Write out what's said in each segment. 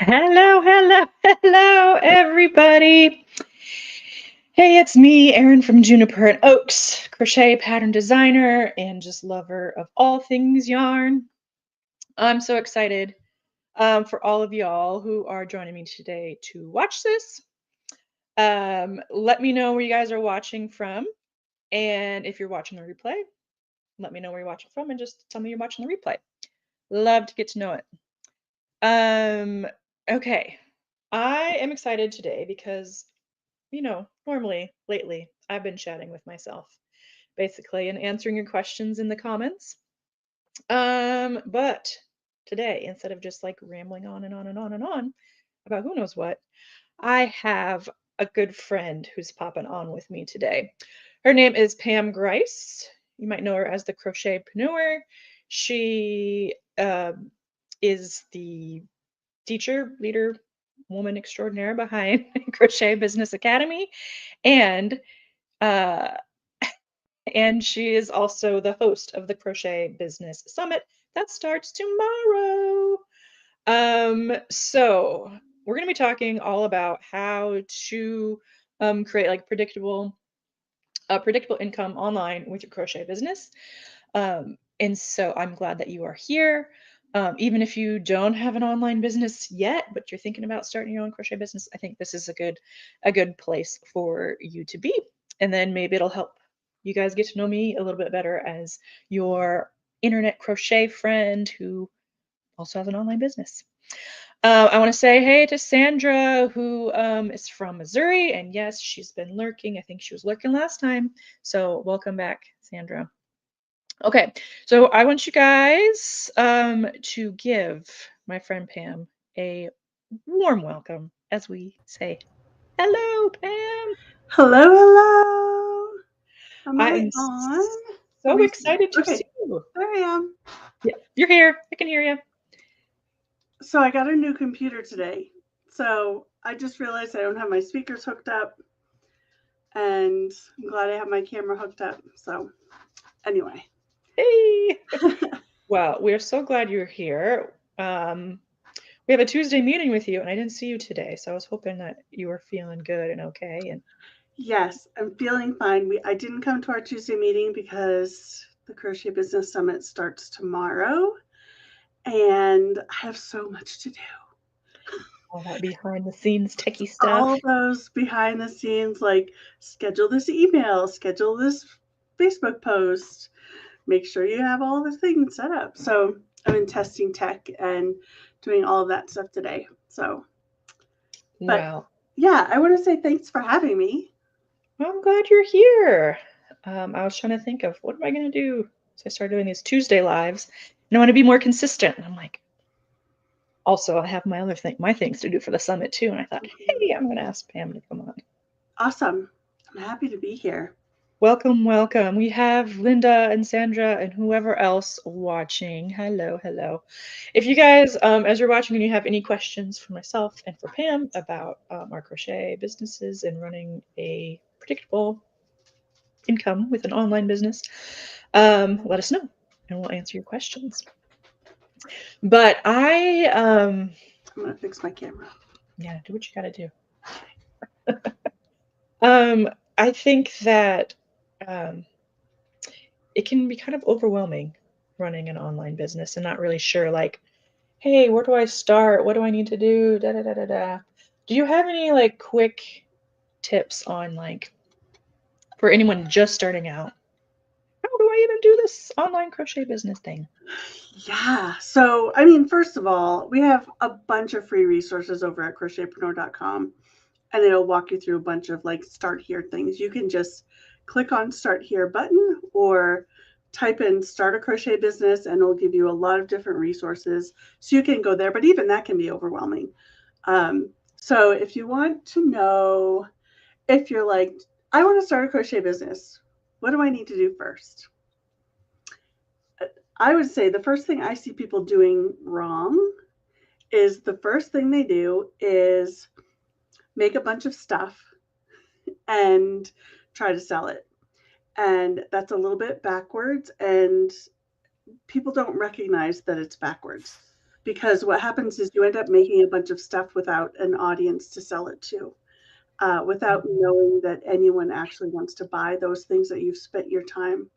Hello, hello, hello, everybody. Hey, it's me, Erin from Juniper and Oaks, crochet pattern designer and just lover of all things yarn. I'm so excited for all of y'all who are joining me today to watch this. Let me know where you guys are watching from. And if you're watching the replay, let me know where you're watching from and just tell me you're watching the replay. Love to get to know it. Okay. I am excited today because normally lately I've been chatting with myself basically and answering your questions in the comments. But today, instead of just like rambling on and on and on and on about who knows what, I have a good friend who's popping on with me today. Her name is Pam Grice. You might know her as the Crochetpreneur. She is the teacher, leader, woman extraordinaire behind Crochet Business Academy, and uh, and she is also the host of the Crochet Business Summit that starts tomorrow. So we're going to be talking all about how to create like predictable income online with your crochet business. And so I'm glad that you are here. Even if you don't have an online business yet, but you're thinking about starting your own crochet business, I think this is a good place for you to be. And then maybe it'll help you guys get to know me a little bit better as your internet crochet friend who also has an online business. I want to say hey to Sandra, who is from Missouri. And yes, she's been lurking. I think she was lurking last time. So welcome back, Sandra. Okay, so I want you guys to give my friend Pam a warm welcome as we say hello, Pam. Hello, hello. Am I I am on? Let so me see. excited to Okay, see you. there I am. Yeah, you're here. I can hear you. So I got a new computer today. So I just realized I don't have my speakers hooked up, and I'm glad I have my camera hooked up. So anyway, Hey. Well, we're so glad you're here. We have a Tuesday meeting with you, and I didn't see you today, so I was hoping that you were feeling good and okay. And yes, I'm feeling fine. I didn't come to our Tuesday meeting because the Crochet Business Summit starts tomorrow, and I have so much to do. all that behind the scenes techie All stuff. those behind the scenes, like schedule this email, schedule this Facebook post, make sure you have all the things set up. So I'm in testing tech and doing all of that stuff today. So, but Wow. yeah, I want to say thanks for having me. Well, I'm glad you're here. I was trying to think of what am I going to do? So I started doing these Tuesday lives, and I want to be more consistent. And I'm like, also, I have my things to do for the summit too. And I thought, hey, I'm going to ask Pam to come on. Awesome. I'm happy to be here. Welcome, welcome. We have Linda and Sandra and whoever else watching. Hello, hello. If you guys, as you're watching and you have any questions for myself and for Pam about our crochet businesses and running a predictable income with an online business, let us know and we'll answer your questions. But I'm going to fix my camera. yeah, do what you gotta do. Um, I think that um, it can be kind of overwhelming running an online business and not really sure, like, hey, where do I start? What do I need to do? Da da da da da. Do you have any like quick tips on like for anyone just starting out? How do I even do this online crochet business thing? Yeah. So, I mean, first of all, we have a bunch of free resources over at crochetpreneur.com, and it'll walk you through a bunch of like start here things. You can just click on start here button or type in start a crochet business and it'll give you a lot of different resources. So you can go there, but even that can be overwhelming. So if you want to know if you're like, I want to start a crochet business, what do I need to do first? I would say the first thing I see people doing wrong is the first thing they do is make a bunch of stuff and try to sell it. And that's a little bit backwards, and people don't recognize that it's backwards. because what happens is you end up making a bunch of stuff without an audience to sell it to, without knowing that anyone actually wants to buy those things that you've spent your time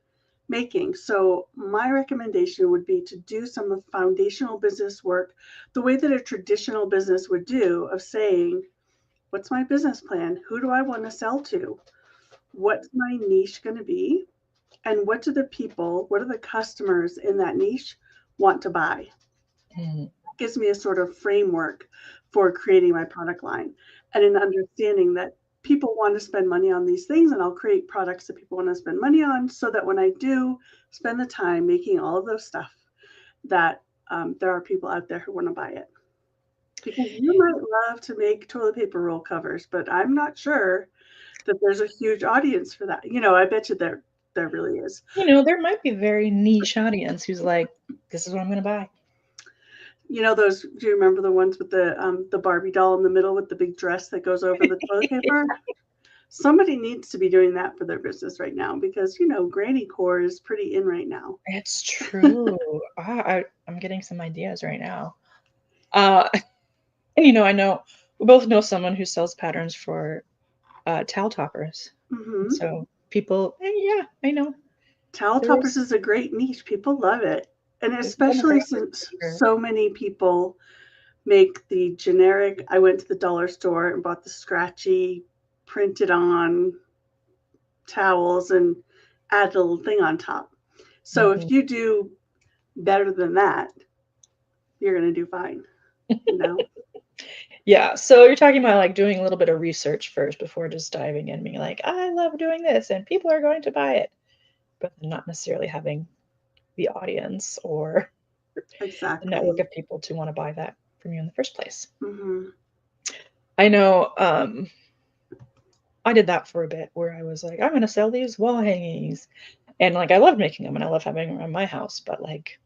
making. So my recommendation would be to do some of foundational business work the way that a traditional business would do, of saying, what's my business plan? Who do I want to sell to? What's my niche going to be? And what are the customers in that niche want to buy? Mhm. Gives me a sort of framework for creating my product line, and an understanding that people want to spend money on these things, and I'll create products that people want to spend money on, so that when I do spend the time making all of those stuff, that there are people out there who want to buy it. Because you might love to make toilet paper roll covers, but I'm not sure that there's a huge audience for that. I bet you there really is. There might be a very niche audience who's like, this is what I'm going to buy. Those, do you remember the ones with the Barbie doll in the middle with the big dress that goes over the toilet paper? Somebody needs to be doing that for their business right now, because granny core is pretty in right now. It's true. I'm getting some ideas right now. Uh, and I know we both know someone who sells patterns for towel toppers. Hmm. So people, yeah, I know Towel there toppers is is a great niche. People love it. And there's a especially demographic for since sure. so many people make the generic, I went to the dollar store and bought the scratchy, printed on towels and add a little thing on top. So Mhm. if you do better than that, you're going to do fine, you know? Yeah, so you're talking about like doing a little bit of research first before just diving in, being like, I love doing this and people are going to buy it, but not necessarily having the audience or the network Exactly. of people to want to buy that from you in the first place. Hmm. I know I did that for a bit where I was like, I'm gonna sell these wall hangings. And like I love making them and I love having them around my house, but like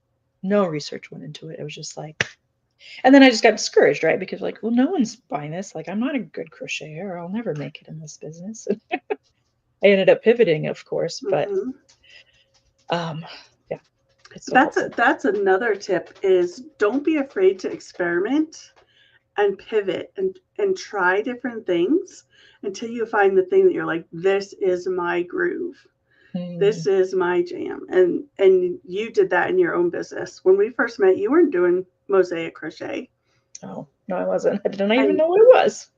no research went into it. It was just like and then I just got discouraged, right? Because like, well, no one's buying this. Like I'm not a good crocheter. I'll never make it in this business. I ended up pivoting, of course, but Hmm. um yeah, it's so That's helpful. that's another tip, is don't be afraid to experiment and pivot and try different things until you find the thing that you're like, this is my groove. This Mm. is my jam. And you did that in your own business. When we first met, you weren't doing mosaic crochet. Oh, no, I wasn't. I didn't even And know what it was.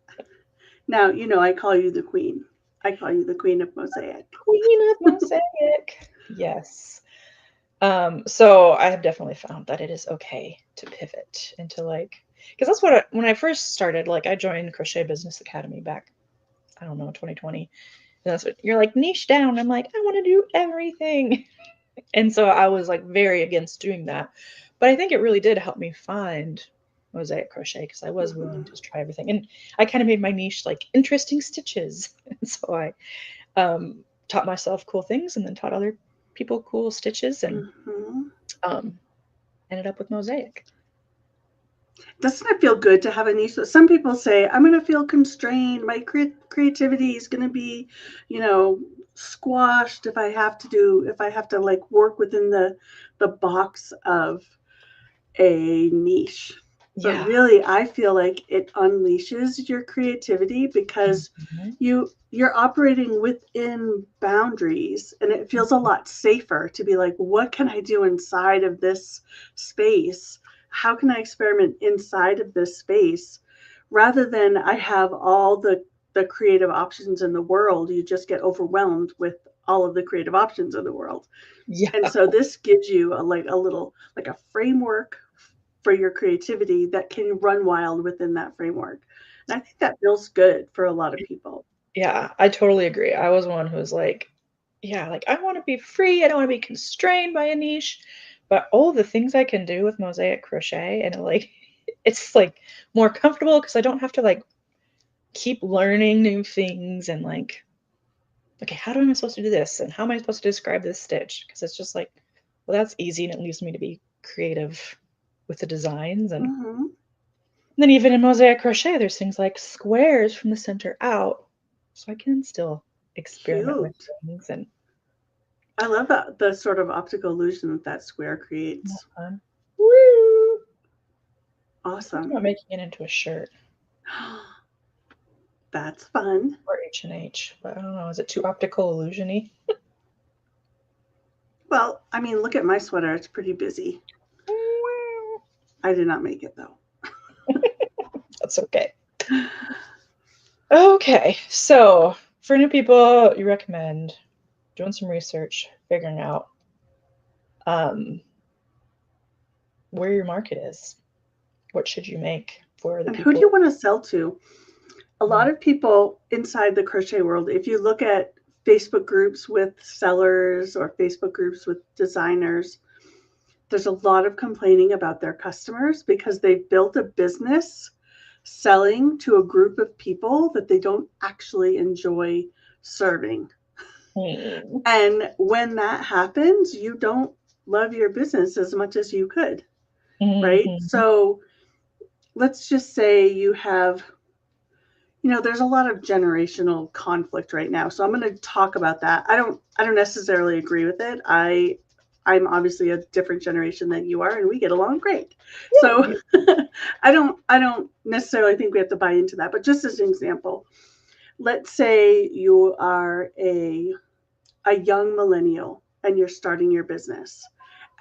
now, I call you the queen. I call you the queen of mosaic. Queen of Mosaic. Yes. So I have definitely found that it is okay to pivot into like, because that's what when I first started, like I joined Crochet Business Academy back, I don't know, 2020. And that's what you're like niche down. I'm like, I want to do everything. And so I was like very against doing that. But I think it really did help me find mosaic crochet because I was willing Hmm. to try everything. And I kind of made my niche like interesting stitches. And so I taught myself cool things and then taught other people cool stitches and Hmm. um, ended up with mosaic. Doesn't it feel good to have a niche? Some people say, I'm going to feel constrained. My creativity is going to be, you know, squashed if I have to like work within the box of a niche. But Yeah. really, I feel like it unleashes your creativity, because Mhm. you're operating within boundaries, and it feels a lot safer to be like, what can I do inside of this space? How can I experiment inside of this space? Rather than I have all the creative options in the world, you just get overwhelmed with all of the creative options in the world. Yeah. And so this gives you a little, like a framework for your creativity that can run wild within that framework. And I think that feels good for a lot of people. Yeah. I totally agree. I was one who was like, yeah, like I want to be free. I don't want to be constrained by a niche. But all the things I can do with mosaic crochet and like it's like more comfortable because I don't have to like keep learning new things and like, okay, how am I supposed to do this? And how am I supposed to describe this stitch? Because it's just like, well, that's easy and it leaves me to be creative with the designs. And Hmm. then even in mosaic crochet, there's things like squares from the center out. So I can still experiment with Cute. things and I love the sort of optical illusion that that square have creates. fun. Woo! Awesome. about making it into a shirt That's fun. or H&H, but I don't know. Is it too optical illusion-y? Well, I mean, look at my sweater. It's pretty busy. I did not make it though. That's okay. Okay, so for new people, you recommend doing some research, figuring out um, where your market is. What should you make for the And who do you people? want to sell to? A lot Mm. of people inside the crochet world, if you look at Facebook groups with sellers or Facebook groups with designers, there's a lot of complaining about their customers because they've built a business selling to a group of people that they don't actually enjoy serving. Mm. And when that happens, you don't love your business as much as you could, right? Mhm. So let's just say you have, there's a lot of generational conflict right now. So I'm going to talk about that. I don't necessarily agree with it. I'm obviously a different generation than you are and we get along great. Yeah, So I don't necessarily think we have to buy into that, but just as an example, let's say you are a young millennial and you're starting your business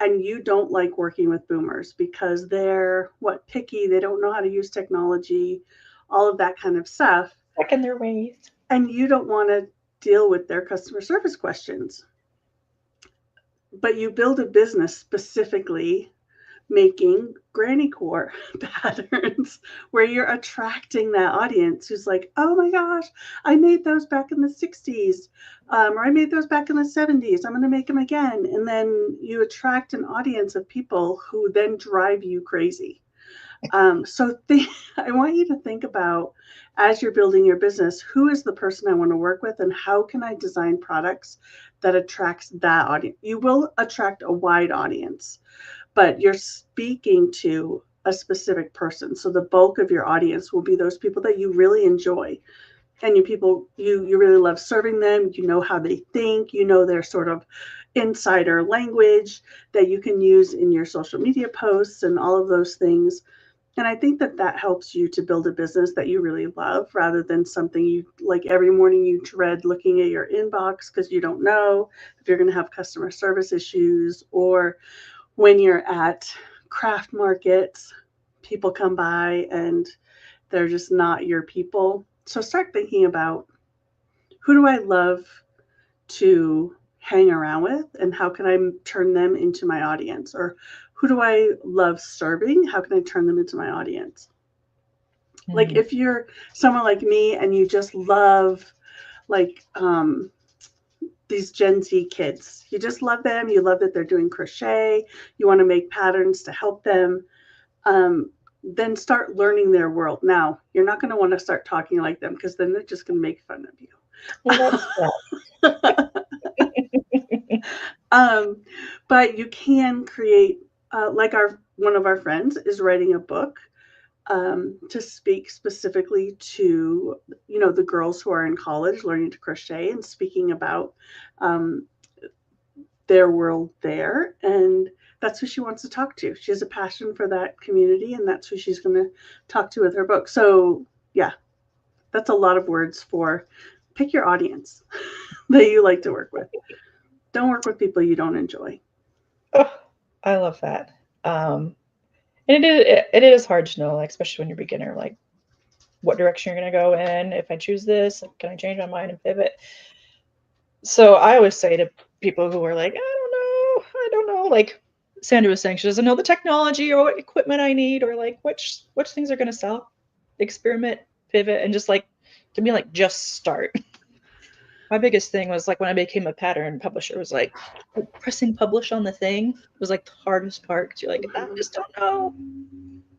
and you don't like working with boomers because they're picky, they don't know how to use technology, all of that kind of stuff, stuck in their ways. and you don't want to deal with their customer service questions, but you build a business specifically making granny core patterns where you're attracting that audience who's like, oh my gosh, I made those back in the 60s, or I made those back in the 70s. I'm going to make them again. And then you attract an audience of people who then drive you crazy. I want you to think about as you're building your business, who is the person I want to work with and how can I design products that attracts that audience? You will attract a wide audience, but you're speaking to a specific person. So the bulk of your audience will be those people that you really enjoy and you really love serving them. You know how they think, their sort of insider language that you can use in your social media posts and all of those things. And I think that that helps you to build a business that you really love rather than something you like every morning you dread looking at your inbox because you don't know if you're going to have customer service issues, or when you're at craft markets, people come by and they're just not your people. So start thinking about who do I love to hang around with and how can I turn them into my audience? Or who do I love serving? How can I turn them into my audience? Like Mm. if you're someone like me and you just love like these Gen Z kids, you just love them, you love that they're doing crochet, you want to make patterns to help them, then start learning their world. Now, you're not going to want to start talking like them because then they're just going to make fun of Well, that's you. um, but you can create, like our one of our friends is writing a book to speak specifically to the girls who are in college learning to crochet and speaking about um, their world there, and that's who she wants to talk to. She has a passion for that community and that's who she's going to talk to with her book. So yeah, that's a lot of words for pick your audience that you like to work with. Don't work with people you don't enjoy. oh, I love that. And it is hard to know, like especially when you're a beginner, like what direction you're gonna go in. If I choose this, like, can I change my mind and pivot? So I always say to people who are like, I don't know, like Sandra was saying, she doesn't know the technology or what equipment I need or like which things are gonna sell. Experiment, pivot, and just like to me, like just start. My biggest thing was like when I became a pattern publisher was like pressing publish on the thing was like the hardest part because you're like, I Mhm. just don't know.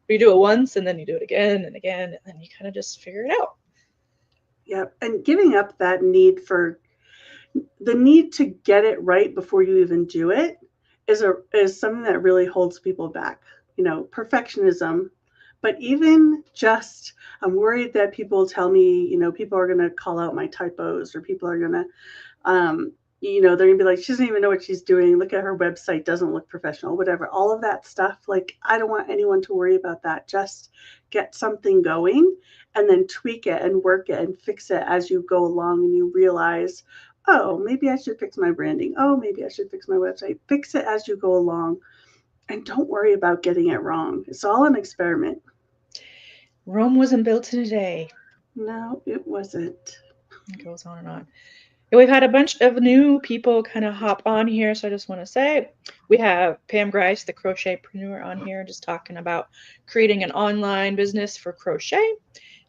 But you do it once and then you do it again and again, and then you kind of just figure it out. Yep. And giving up that need to get it right before you even do it is something that really holds people back. Perfectionism, but even just I'm worried that people tell me, people are going to call out my typos or people are going to they're gonna be like, she doesn't even know what she's doing. Look at her website, doesn't look professional, whatever. All of that stuff, like, I don't want anyone to worry about that. Just get something going and then tweak it and work it and fix it as you go along and you realize, oh, maybe I should fix my branding. Oh, maybe I should fix my website. Fix it as you go along and don't worry about getting it wrong. It's all an experiment. Rome wasn't built in a day. No, it wasn't. It goes on and on. And we've had a bunch of new people kind of hop on here, so I just want to say we have Pam Grice, the Crochetpreneur, on here, just talking about creating an online business for crochet.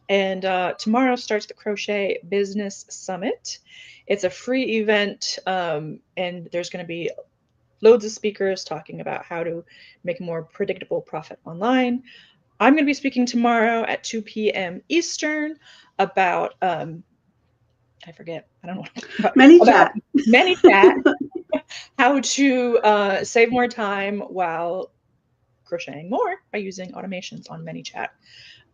And tomorrow starts the Crochet Business Summit. It's a free event, and there's going to be loads of speakers talking about how to make more predictable profit online. I'm going to be speaking tomorrow at 2 p.m. Eastern about I forget. I don't know what about ManyChat. ManyChat, how to save more time while crocheting more by using automations on ManyChat.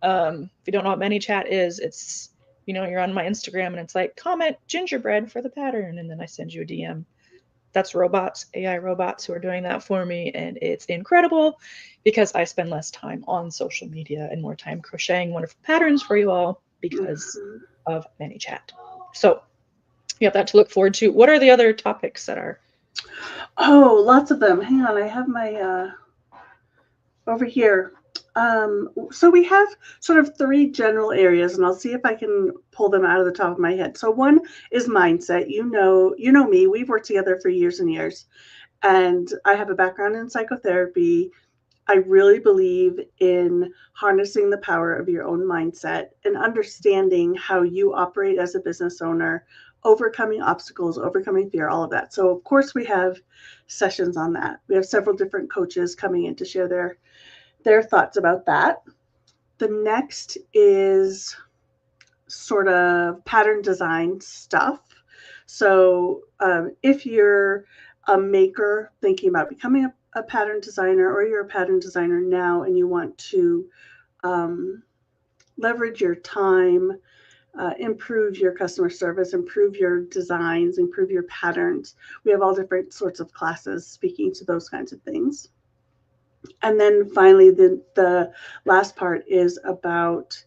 If you don't know what ManyChat is, it's you're on my Instagram and it's like comment gingerbread for the pattern, and then I send you a DM. That's robots, AI robots who are doing that for me, and it's incredible because I spend less time on social media and more time crocheting wonderful patterns for you all because of ManyChat. So you have that to look forward to. What are the other topics that are? Oh, lots of them. Hang on, I have my over here. So we have sort of three general areas, and I'll see if I can pull them out of the top of my head. So one is mindset. You know me. We've worked together for years and years, and I have a background in psychotherapy. I really believe in harnessing the power of your own mindset and understanding how you operate as a business owner, overcoming obstacles, overcoming fear, all of that. So, of course, we have sessions on that. We have several different coaches coming in to share their thoughts about that. The next is sort of pattern design stuff. So, if you're a maker thinking about becoming a pattern designer, or you're a pattern designer now and you want to leverage your time, improve your customer service, improve your designs, improve your patterns, we have all different sorts of classes speaking to those kinds of things. And then finally, the last part is about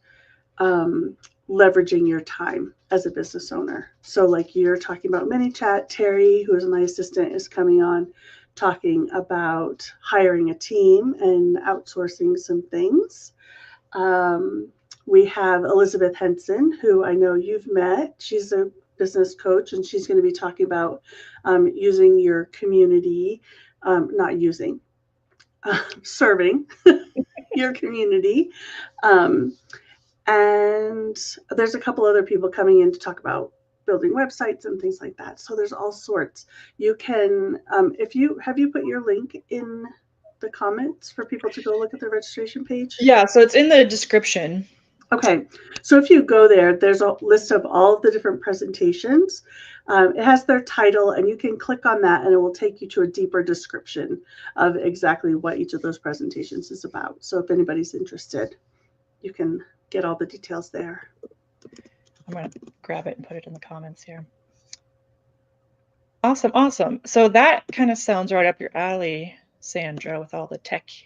leveraging your time as a business owner. So like you're talking about ManyChat, Terry, who is my assistant, is coming on talking about hiring a team and outsourcing some things. We have Elizabeth Henson, who I know you've met. She's a business coach, and she's going to be talking about using your community, not using, serving your community. And there's a couple other people coming in to talk about building websites and things like that. So there's all sorts. You can, if you put your link in the comments for people to go look at the registration page? Yeah, so it's in the description. Okay, so if you go there, there's a list of all of the different presentations. It has their title, and you can click on that, and it will take you to a deeper description of exactly what each of those presentations is about. So if anybody's interested, you can get all the details there. I'm going to grab it and put it in the comments here. Awesome, awesome. So that kind of sounds right up your alley, Sandra, with all the techie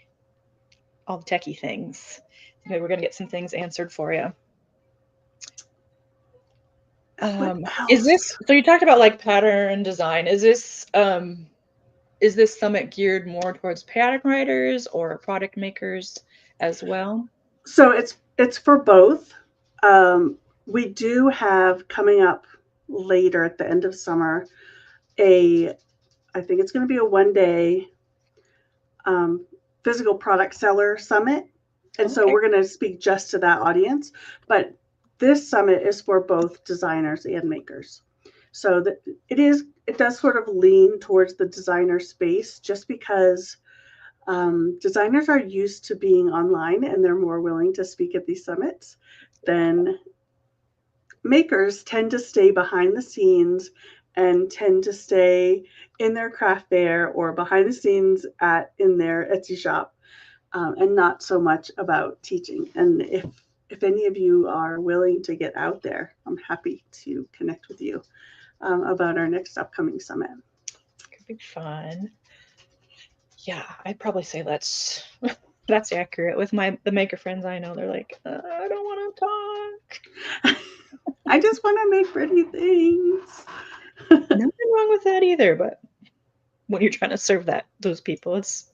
things. Okay, we're going to get some things answered for you. Is this, so you talked about like pattern design. Is this summit geared more towards pattern writers or product makers as well? So it's for both. We do have coming up later at the end of summer I think it's going to be a 1-day physical product seller summit. And so we're going to speak just to that audience. But this summit is for both designers and makers. So that it does sort of lean towards the designer space, just because designers are used to being online and they're more willing to speak at these summits than makers tend to stay behind the scenes and tend to stay in their craft fair or behind the scenes in their Etsy shop, and not so much about teaching. And if any of you are willing to get out there, I'm happy to connect with you. about our next upcoming summit. Could be fun. Yeah, I'd probably say that's accurate. With the maker friends I know, they're like, I don't want to talk. I just want to make pretty things. Nothing wrong with that either, but when you're trying to serve those people, it's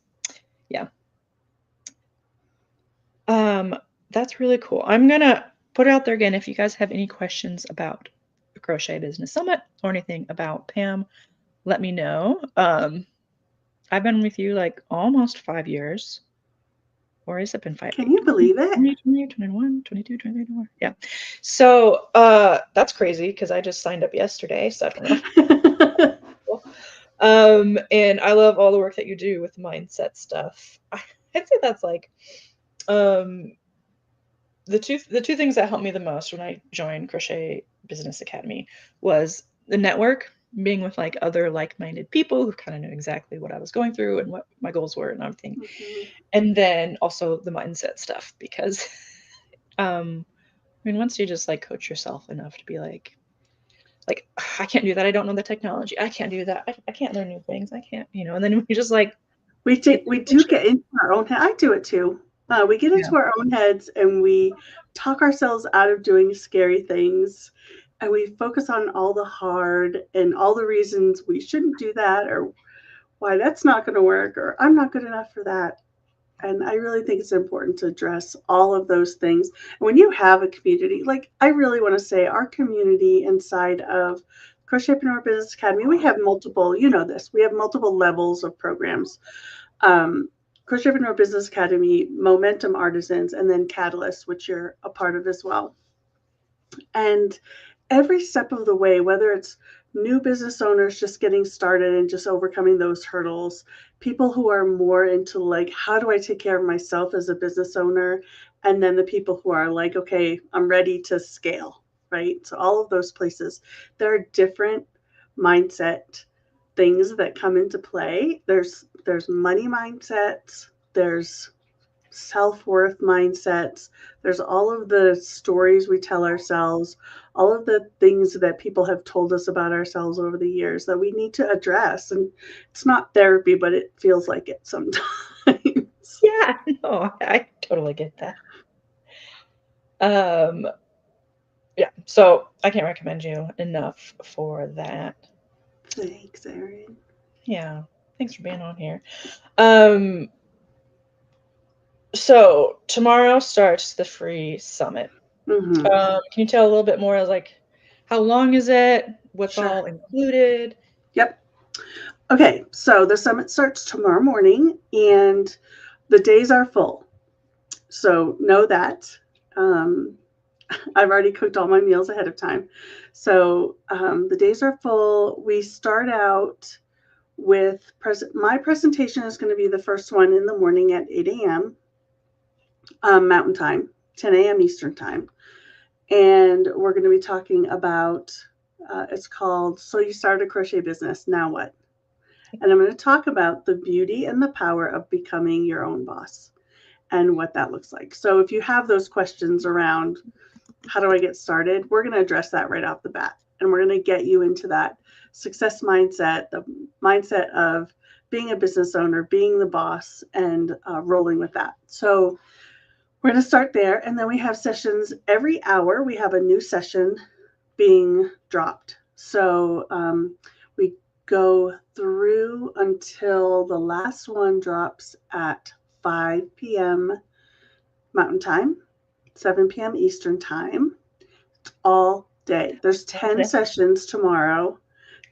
yeah. That's really cool. I'm gonna put it out there again. If you guys have any questions about the Crochet Business Summit or anything about Pam, let me know. I've been with you like almost 5 years. Or has it been 5? Can you believe it? 20, 21, 22, 23, 24. Yeah. So that's crazy because I just signed up yesterday, so I don't know. And I love all the work that you do with mindset stuff. I'd say that's like the two things that helped me the most when I joined Crochet Business Academy was the network, being with like other like-minded people who kind of knew exactly what I was going through and what my goals were and everything. Mm-hmm. And then also the mindset stuff, because I mean, once you just like coach yourself enough to be like I can't do that, I don't know the technology, I can't do that, I can't learn new things, I can't, and then we just like we do get into our own head. I do it too. We get into our own heads and we talk ourselves out of doing scary things, and we focus on all the hard and all the reasons we shouldn't do that, or why that's not going to work, or I'm not good enough for that. And I really think it's important to address all of those things. And when you have a community, like I really want to say our community inside of Crochetpreneur Business Academy, we have multiple, we have multiple levels of programs. Crochetpreneur Business Academy, Momentum Artisans, and then Catalyst, which you're a part of as well. And every step of the way, whether it's new business owners just getting started and just overcoming those hurdles, people who are more into like, how do I take care of myself as a business owner? And then the people who are like, okay, I'm ready to scale, right? So all of those places, there are different mindset things that come into play. There's money mindsets, there's self-worth mindsets, there's all of the stories we tell ourselves, all of the things that people have told us about ourselves over the years that we need to address. And it's not therapy, but it feels like it sometimes. Yeah, no, I totally get that. Yeah, so I can't recommend you enough for that. Thanks, Erin. Yeah, thanks for being on here. So tomorrow starts the free summit. Mm-hmm. Can you tell a little bit more, like how long is it? What's all included? Yep. Okay, so the summit starts tomorrow morning and the days are full. So know that. I've already cooked all my meals ahead of time. So the days are full. We start out with my presentation is going to be the first one in the morning at 8 a.m. Mountain Time, 10 a.m. Eastern Time. And we're going to be talking about, it's called So You Started a Crochet Business, Now What? And I'm going to talk about the beauty and the power of becoming your own boss and what that looks like. So if you have those questions around how do I get started, we're going to address that right off the bat. And we're going to get you into that success mindset, the mindset of being a business owner, being the boss, and rolling with that. So we're going to start there. And then we have sessions every hour. We have a new session being dropped. So we go through until the last one drops at 5 p.m. Mountain Time, 7 p.m. Eastern Time, all day. There's 10 sessions tomorrow.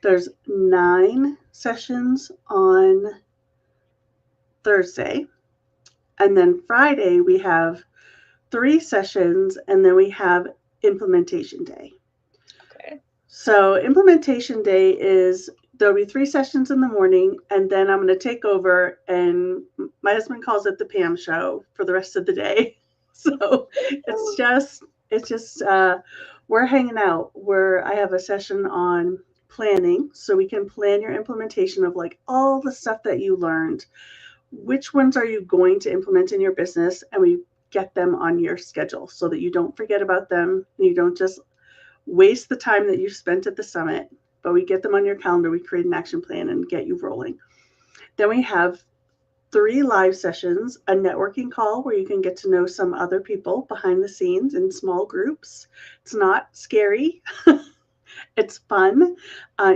There's 9 sessions on Thursday. And then Friday, we have 3 sessions, and then we have implementation day. Okay. So implementation day is, there'll be 3 sessions in the morning, and then I'm going to take over, and my husband calls it the Pam show for the rest of the day. So it's just we're hanging out. I have a session on planning, so we can plan your implementation of like all the stuff that you learned. Which ones are you going to implement in your business? And we get them on your schedule so that you don't forget about them and you don't just waste the time that you spent at the summit. but we get them on your calendar. We create an action plan and get you rolling. Then we have 3 live sessions, a networking call where you can get to know some other people behind the scenes in small groups. It's not scary. It's fun.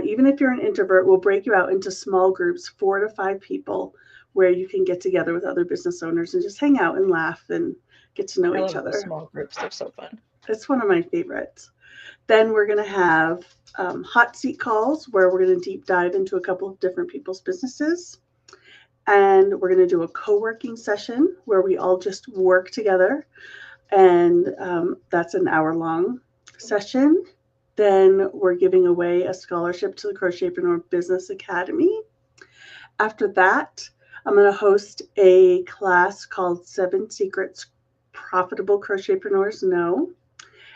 Even if you're an introvert, we'll break you out into small groups, 4 to 5 people, where you can get together with other business owners and just hang out and laugh and get to know I each love those other. small groups. They're so fun. It's one of my favorites. Then we're going to have hot seat calls where we're going to deep dive into a couple of different people's businesses. And we're going to do a co-working session where we all just work together. And that's an hour-long session. Then we're giving away a scholarship to the Crochetpreneur Business Academy. After that, I'm going to host a class called 7 Secrets Profitable Crochetpreneurs Know.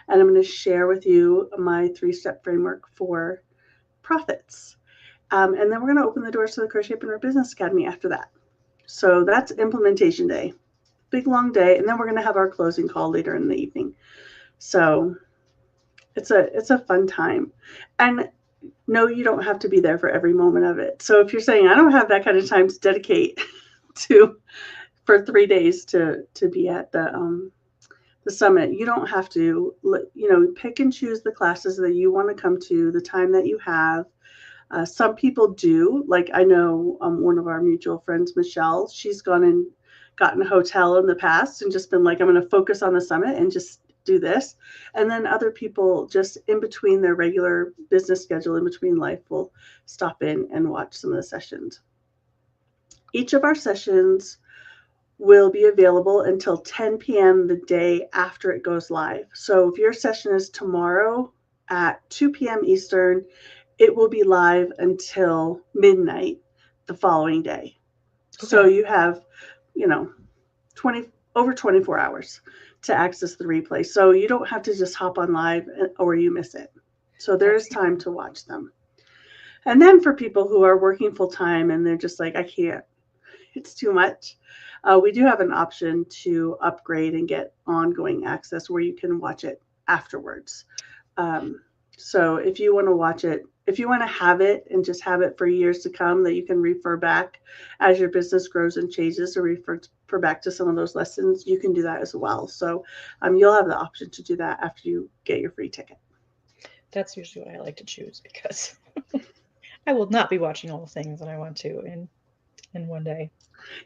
And I'm going to share with you my 3-step framework for profits. And then we're going to open the doors to the Crochetpreneur Business Academy after that. So that's implementation day. Big, long day. And then we're going to have our closing call later in the evening. So it's a fun time. And no, you don't have to be there for every moment of it. So if you're saying, I don't have that kind of time to dedicate for 3 days to be at the summit, you don't have to, pick and choose the classes that you want to come to, the time that you have. Some people do, like I know one of our mutual friends, Michelle, she's gone and gotten a hotel in the past and just been like, I'm going to focus on the summit and just do this. And then other people just in between their regular business schedule, in between life, will stop in and watch some of the sessions. Each of our sessions will be available until 10 p.m. the day after it goes live. So if your session is tomorrow at 2 p.m. Eastern, it will be live until midnight the following day. Okay. So you have, over 24 hours to access the replay. So you don't have to just hop on live or you miss it. So there's time to watch them. And then for people who are working full time and they're just like, I can't, it's too much. We do have an option to upgrade and get ongoing access where you can watch it afterwards. So if you want to watch it, if you want to have it and just have it for years to come, that you can refer back as your business grows and changes, or refer back to some of those lessons, you can do that as well. So you'll have the option to do that after you get your free ticket. That's usually what I like to choose, because I will not be watching all the things that I want to in one day.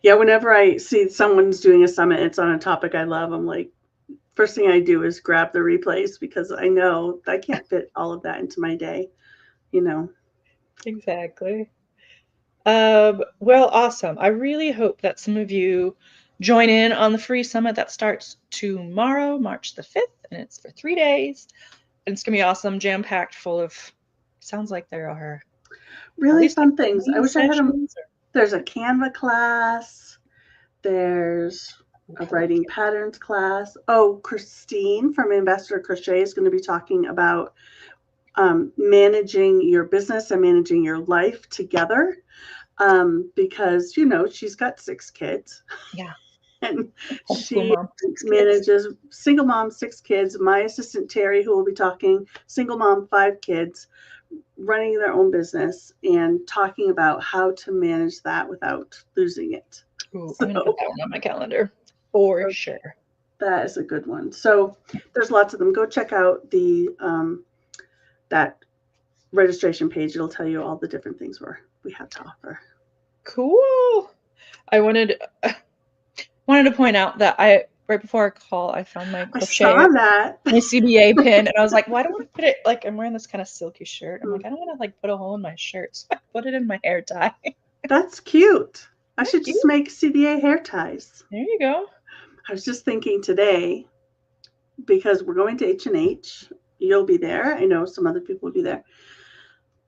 Yeah, whenever I see someone's doing a summit, it's on a topic I love, I'm like, first thing I do is grab the replays, because I know I can't fit all of that into my day, Exactly. Well, awesome. I really hope that some of you join in on the free summit that starts tomorrow, March the 5th, and it's for 3 days. And it's going to be awesome, jam-packed full of, sounds like there are really fun things. I wish I had them. There's a Canva class. There's a writing patterns class. Oh, Christine from Ambassador Crochet is going to be talking about managing your business and managing your life together, because she's got 6 kids. Yeah. And she manages single mom, 6 kids. My assistant Terry, who will be talking, single mom, 5 kids, running their own business and talking about how to manage that without losing it. Ooh, I'm going to put that one on my calendar for sure. That is a good one. So there's lots of them. Go check out the that registration page. It'll tell you all the different things we have to offer. Cool. I wanted to point out that right before our call, I found my crochet, my CBA pin, and I was like, well, I don't want to put it, like, I'm wearing this kind of silky shirt. I'm like, I don't want to like put a hole in my shirt, so I put it in my hair tie. That's cute. I should just make CBA hair ties. There you go. I was just thinking today, because we're going to H&H, you'll be there. I know some other people will be there.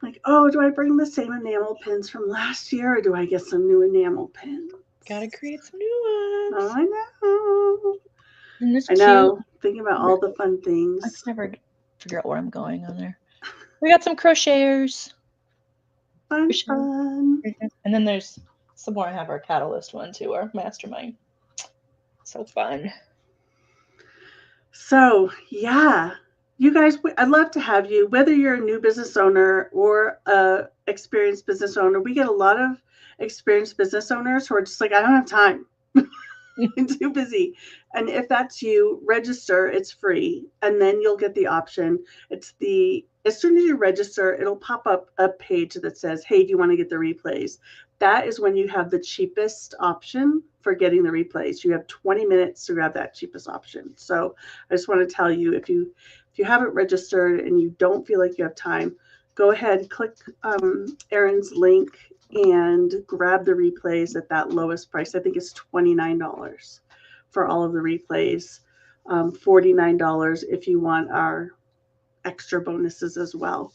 Like, oh, do I bring the same enamel pins from last year, or do I get some new enamel pins? Gotta create some new ones. I know. I know. Thinking about all the fun things. I can never figure out where I'm going on there. We got some crocheters. Fun. And then there's some more. I have our Catalyst one too, our mastermind. So fun. So yeah, You guys, I'd love to have you, whether you're a new business owner or a experienced business owner. We get a lot of experienced business owners who are just like, I don't have time. I'm too busy. And if that's you, register. It's free. And then you'll get the option. As soon as you register, it'll pop up a page that says, hey, do you want to get the replays? That is when you have the cheapest option for getting the replays. You have 20 minutes to grab that cheapest option. So I just want to tell you, if you haven't registered and you don't feel like you have time, go ahead, click Erin's link and grab the replays at that lowest price. I think it's $29 for all of the replays, $49 if you want our extra bonuses as well.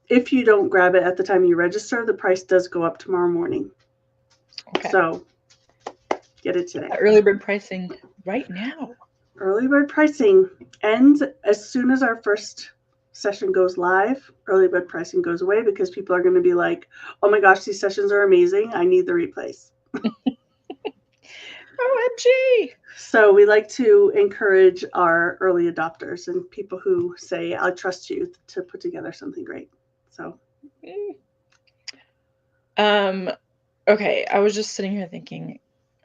If you don't grab it at the time you register, the price does go up tomorrow morning. Okay. So get it today. Early bird pricing right now. Early bird pricing ends as soon as our first session goes live. Early bird pricing goes away because people are going to be like, oh my gosh, these sessions are amazing. I need the replays. OMG. So we like to encourage our early adopters and people who say, I trust you to put together something great. So. Okay. I was just sitting here thinking,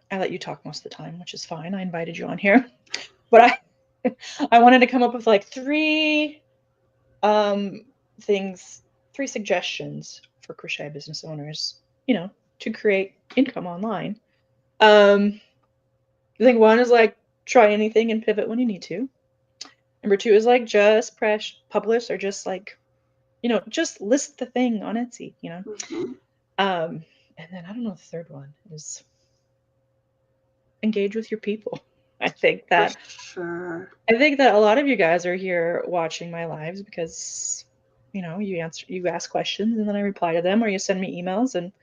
I let you talk most of the time, which is fine. I invited you on here, but I wanted to come up with like three suggestions for crochet business owners, to create income online. I think one is like try anything and pivot when you need to. Number two is like just press publish or just like, just list the thing on Etsy, Mm-hmm. And then I don't know, the third one is engage with your people. I think that a lot of you guys are here watching my lives because, you ask questions and then I reply to them, or you send me emails and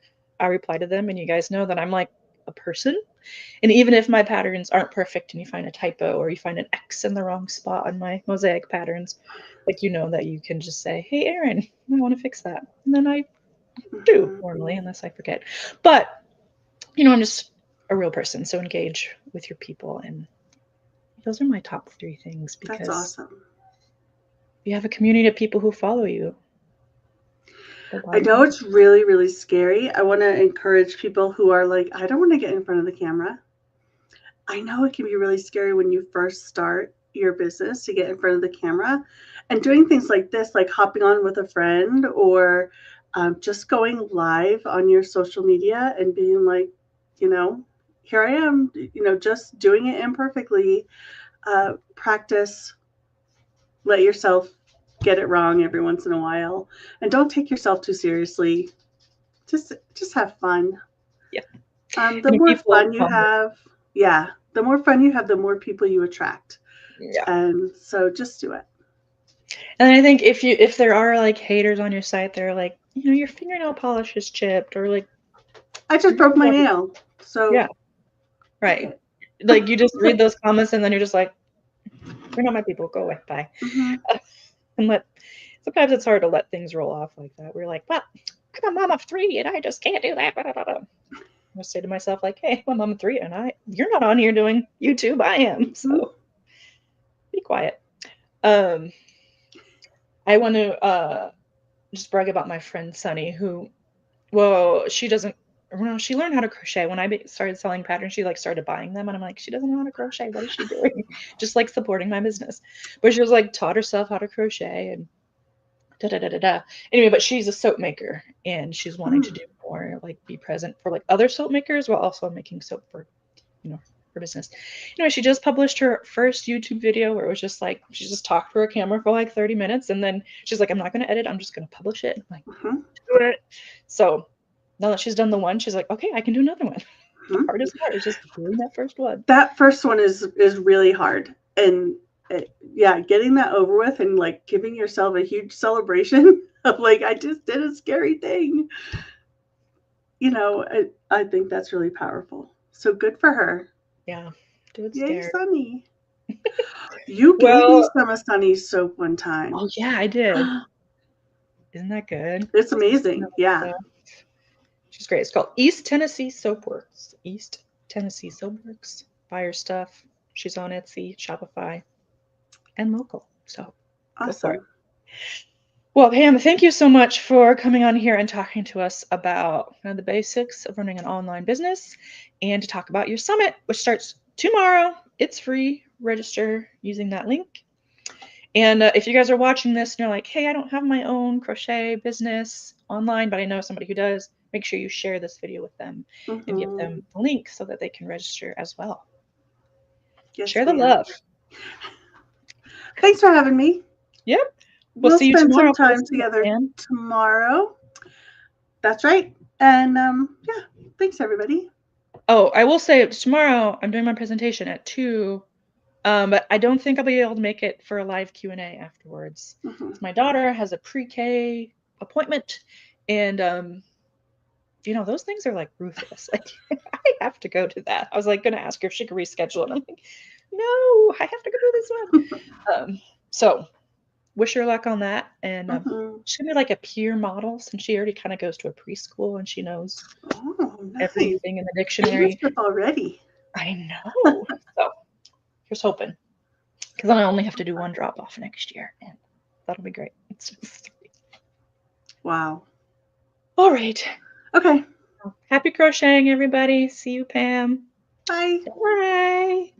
I reply to them, and you guys know that I'm like a person. And even if my patterns aren't perfect and you find a typo or you find an X in the wrong spot on my mosaic patterns, like, that you can just say, hey, Erin, I want to fix that. And then I do normally, unless I forget. But, I'm just a real person. So engage with your people. And those are my top three things, because that's awesome. You have a community of people who follow you. I know it's really, really scary. I want to encourage people who are like, I don't want to get in front of the camera. I know it can be really scary when you first start your business to get in front of the camera, and doing things like this, like hopping on with a friend or just going live on your social media and being like, here I am, just doing it imperfectly. Practice, let yourself get it wrong every once in a while, and don't take yourself too seriously. Just have fun. Yeah. The more fun you have, the more fun you have, the more people you attract. Yeah. And so just do it. And I think if there are like haters on your site, they're like, your fingernail polish is chipped, or like, I just broke my nail. So yeah. Right. Okay. Like, you just read those comments and then you're just like, you're not my people, go away, bye. Mm-hmm. And sometimes it's hard to let things roll off like that. We're like, well, I'm a mom of 3 and I just can't do that. Blah, blah, blah. I say to myself, like, hey, I'm a mom of 3 and you're not on here doing YouTube, I am. So be quiet. I want to just brag about my friend Sunny, who, she learned how to crochet. When I started selling patterns, she started buying them, and I'm like, she doesn't know how to crochet. What is she doing? Just supporting my business. But she was taught herself how to crochet and Anyway, but she's a soap maker, and she's wanting to do more, be present for other soap makers while also making soap for, her business. Anyway, she just published her first YouTube video where it was just she just talked to her camera for 30 minutes, and then she's like, I'm not going to edit, I'm just going to publish it. I'm like, do it. So now that she's done the one, she's like, okay, I can do another one. The hardest part is just doing that first one. That first one is really hard, and getting that over with and giving yourself a huge celebration of I just did a scary thing. I think that's really powerful. So good for her. Yeah. Do it Yay, scared. Sunny. You gave me some of Sunny's soap one time. Oh yeah, I did. Isn't that good? It's amazing. Yeah. She's great. It's called East Tennessee Soapworks. East Tennessee Soapworks. Buy her stuff. She's on Etsy, Shopify. and local. So go for it. Awesome. Well, Pam, thank you so much for coming on here and talking to us about the basics of running an online business and to talk about your summit, which starts tomorrow. It's free. Register using that link. And if you guys are watching this and you're like, hey, I don't have my own crochet business online, but I know somebody who does, make sure you share this video with them and give Mm-hmm. them the link so that they can register as well. Yes, Share the ma'am. love. Thanks for having me. Yep. We'll We'll see you spend some tomorrow for the time summit, together Pam. tomorrow. That's right. And yeah, thanks everybody. Oh, I will say tomorrow I'm doing my presentation at 2, but I don't think I'll be able to make it for a live Q&A afterwards. Mm-hmm. My daughter has a pre-K appointment, and those things are like ruthless. Like, I have to go to that. I was like going to ask her if she could reschedule, and I'm like, no, I have to go do this one. So wish her luck on that, and Mm-hmm. she's gonna be like a peer model since she already kind of goes to a preschool and she knows Oh, nice. everything in the Big dictionary. mischief already. I know. So here's hoping, because I only have to do one drop off next year, and that'll be great. It's just 3. Wow. All right. Okay. Happy crocheting, everybody. See you, Pam. Bye. Bye.